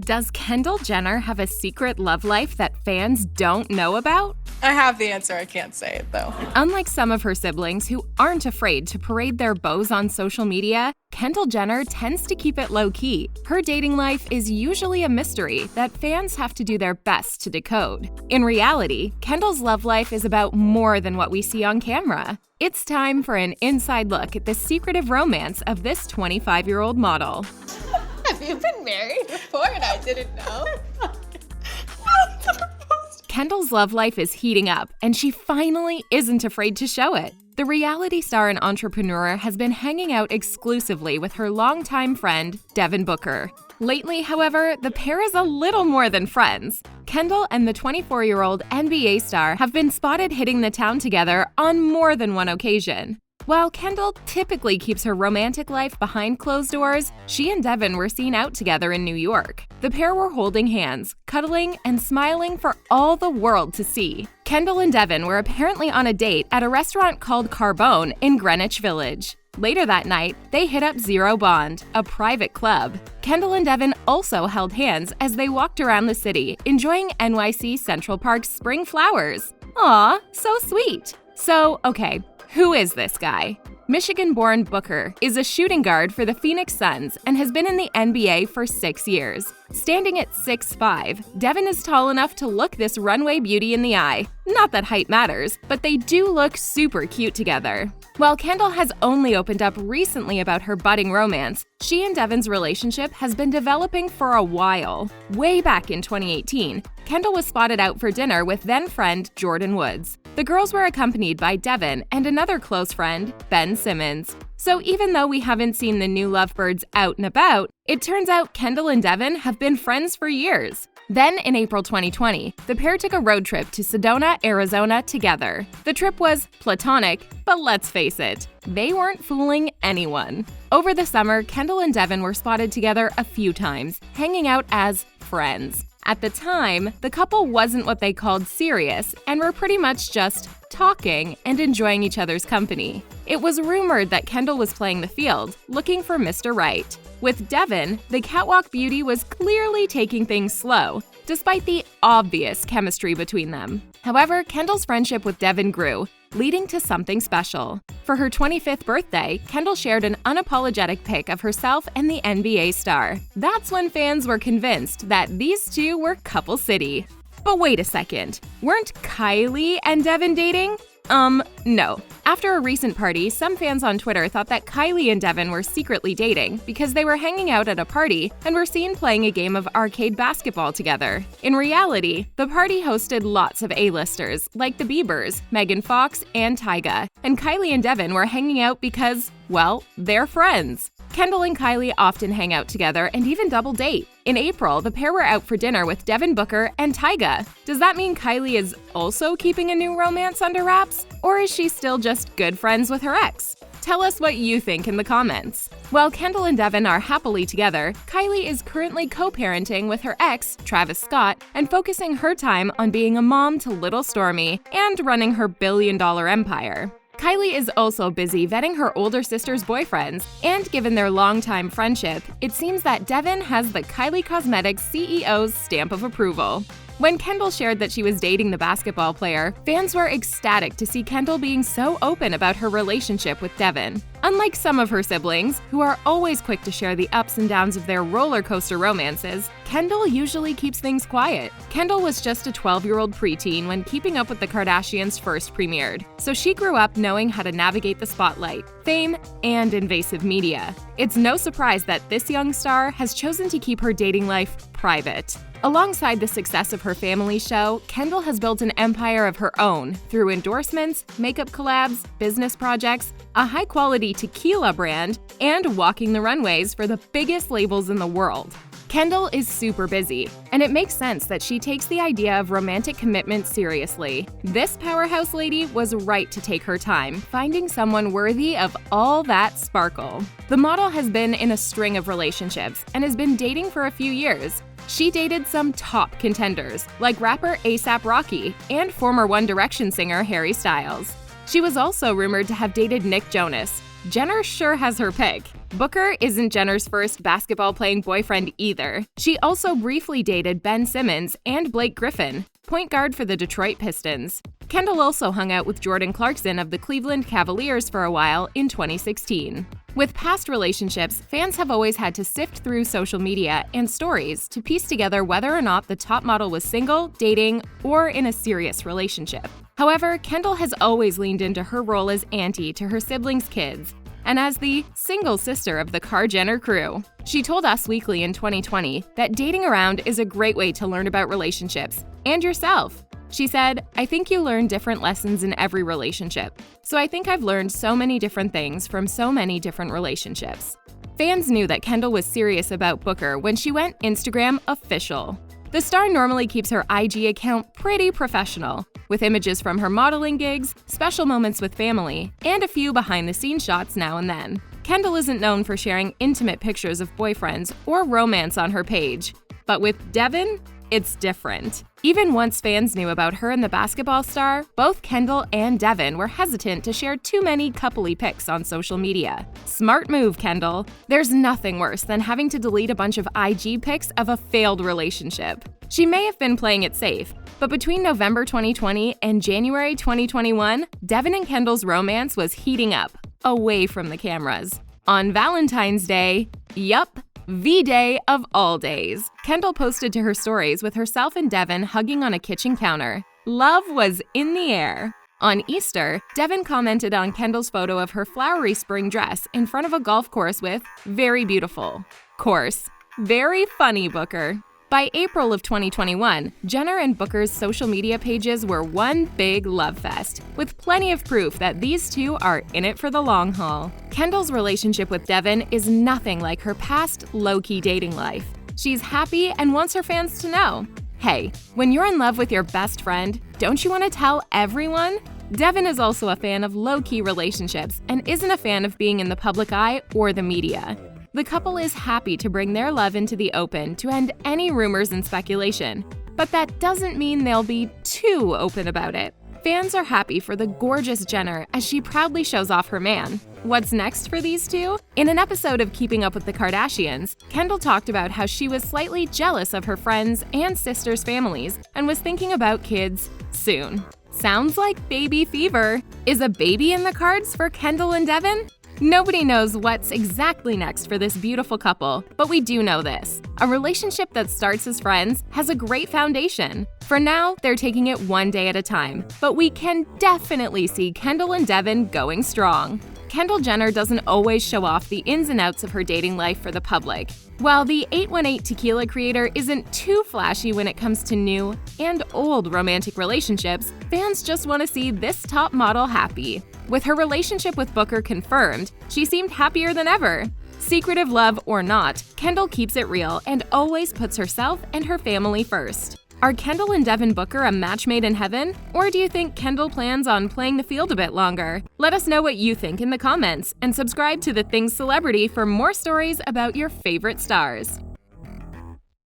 Does Kendall Jenner have a secret love life that fans don't know about? I have the answer, I can't say it though. Unlike some of her siblings who aren't afraid to parade their beaux on social media, Kendall Jenner tends to keep it low-key. Her dating life is usually a mystery that fans have to do their best to decode. In reality, Kendall's love life is about more than what we see on camera. It's time for an inside look at the secretive romance of this 25-year-old model. Have you been married before and I didn't know? Kendall's love life is heating up, and she finally isn't afraid to show it. The reality star and entrepreneur has been hanging out exclusively with her longtime friend, Devin Booker. Lately, however, the pair is a little more than friends. Kendall and the 24-year-old NBA star have been spotted hitting the town together on more than one occasion. While Kendall typically keeps her romantic life behind closed doors, she and Devin were seen out together in New York. The pair were holding hands, cuddling, and smiling for all the world to see. Kendall and Devin were apparently on a date at a restaurant called Carbone in Greenwich Village. Later that night, they hit up Zero Bond, a private club. Kendall and Devin also held hands as they walked around the city, enjoying NYC Central Park's spring flowers. Aw, so sweet. So, okay, who is this guy? Michigan-born Booker is a shooting guard for the Phoenix Suns and has been in the NBA for 6 years. Standing at 6'5", Devin is tall enough to look this runway beauty in the eye. Not that height matters, but they do look super cute together. While Kendall has only opened up recently about her budding romance, she and Devin's relationship has been developing for a while. Way back in 2018, Kendall was spotted out for dinner with then-friend Jordan Woods. The girls were accompanied by Devin and another close friend, Ben Simmons. So even though we haven't seen the new lovebirds out and about, it turns out Kendall and Devin have been friends for years. Then, in April 2020, the pair took a road trip to Sedona, Arizona together. The trip was platonic, but let's face it, they weren't fooling anyone. Over the summer, Kendall and Devin were spotted together a few times, hanging out as friends. At the time, the couple wasn't what they called serious and were pretty much just talking and enjoying each other's company. It was rumored that Kendall was playing the field, looking for Mr. Right. With Devin, the catwalk beauty was clearly taking things slow, despite the obvious chemistry between them. However, Kendall's friendship with Devin grew, leading to something special. For her 25th birthday, Kendall shared an unapologetic pic of herself and the NBA star. That's when fans were convinced that these two were couple city. But wait a second, weren't Kylie and Devin dating? No. After a recent party, some fans on Twitter thought that Kylie and Devin were secretly dating because they were hanging out at a party and were seen playing a game of arcade basketball together. In reality, the party hosted lots of A-listers like the Biebers, Megan Fox, and Tyga, and Kylie and Devin were hanging out because, well, they're friends. Kendall and Kylie often hang out together and even double date. In April, the pair were out for dinner with Devin Booker and Tyga. Does that mean Kylie is also keeping a new romance under wraps? Or is she still just good friends with her ex? Tell us what you think in the comments. While Kendall and Devin are happily together, Kylie is currently co-parenting with her ex, Travis Scott, and focusing her time on being a mom to little Stormy and running her billion-dollar empire. Kylie is also busy vetting her older sister's boyfriends, and given their longtime friendship, it seems that Devin has the Kylie Cosmetics CEO's stamp of approval. When Kendall shared that she was dating the basketball player, fans were ecstatic to see Kendall being so open about her relationship with Devin. Unlike some of her siblings, who are always quick to share the ups and downs of their roller coaster romances, Kendall usually keeps things quiet. Kendall was just a 12-year-old preteen when Keeping Up with the Kardashians first premiered, so she grew up knowing how to navigate the spotlight, fame, and invasive media. It's no surprise that this young star has chosen to keep her dating life private. Alongside the success of her family show, Kendall has built an empire of her own through endorsements, makeup collabs, business projects, a high-quality tequila brand, and walking the runways for the biggest labels in the world. Kendall is super busy, and it makes sense that she takes the idea of romantic commitment seriously. This powerhouse lady was right to take her time, finding someone worthy of all that sparkle. The model has been in a string of relationships and has been dating for a few years. She dated some top contenders, like rapper A$AP Rocky and former One Direction singer Harry Styles. She was also rumored to have dated Nick Jonas, Jenner sure has her pick. Booker isn't Jenner's first basketball-playing boyfriend either. She also briefly dated Ben Simmons and Blake Griffin, point guard for the Detroit Pistons. Kendall also hung out with Jordan Clarkson of the Cleveland Cavaliers for a while in 2016. With past relationships, fans have always had to sift through social media and stories to piece together whether or not the top model was single, dating, or in a serious relationship. However, Kendall has always leaned into her role as auntie to her siblings' kids, and as the single sister of the Kar-Jenner crew. She told Us Weekly in 2020 that dating around is a great way to learn about relationships and yourself. She said, "I think you learn different lessons in every relationship. So I think I've learned so many different things from so many different relationships." Fans knew that Kendall was serious about Booker when she went Instagram Oficial. The star normally keeps her IG account pretty professional, with images from her modeling gigs, special moments with family, and a few behind-the-scenes shots now and then. Kendall isn't known for sharing intimate pictures of boyfriends or romance on her page, but with Devin, it's different. Even once fans knew about her and the basketball star, both Kendall and Devin were hesitant to share too many coupley pics on social media. Smart move, Kendall. There's nothing worse than having to delete a bunch of IG pics of a failed relationship. She may have been playing it safe, but between November 2020 and January 2021, Devin and Kendall's romance was heating up, away from the cameras. On Valentine's Day, yup, V-Day of all days, Kendall posted to her stories with herself and Devin hugging on a kitchen counter. Love was in the air. On Easter, Devin commented on Kendall's photo of her flowery spring dress in front of a golf course with "very beautiful." Course. Very funny, Booker. By April of 2021, Jenner and Booker's social media pages were one big love fest, with plenty of proof that these two are in it for the long haul. Kendall's relationship with Devin is nothing like her past low-key dating life. She's happy and wants her fans to know. Hey, when you're in love with your best friend, don't you want to tell everyone? Devin is also a fan of low-key relationships and isn't a fan of being in the public eye or the media. The couple is happy to bring their love into the open to end any rumors and speculation, but that doesn't mean they'll be too open about it. Fans are happy for the gorgeous Jenner as she proudly shows off her man. What's next for these two? In an episode of Keeping Up with the Kardashians, Kendall talked about how she was slightly jealous of her friends' and sisters' families and was thinking about kids soon. Sounds like baby fever. Is a baby in the cards for Kendall and Devin? Nobody knows what's exactly next for this beautiful couple, but we do know this. A relationship that starts as friends has a great foundation. For now, they're taking it one day at a time, but we can definitely see Kendall and Devin going strong. Kendall Jenner doesn't always show off the ins and outs of her dating life for the public. While the 818 Tequila creator isn't too flashy when it comes to new and old romantic relationships, fans just want to see this top model happy. With her relationship with Booker confirmed, she seemed happier than ever. Secretive love or not, Kendall keeps it real and always puts herself and her family first. Are Kendall and Devin Booker a match made in heaven? Or do you think Kendall plans on playing the field a bit longer? Let us know what you think in the comments, and subscribe to The Things Celebrity for more stories about your favorite stars.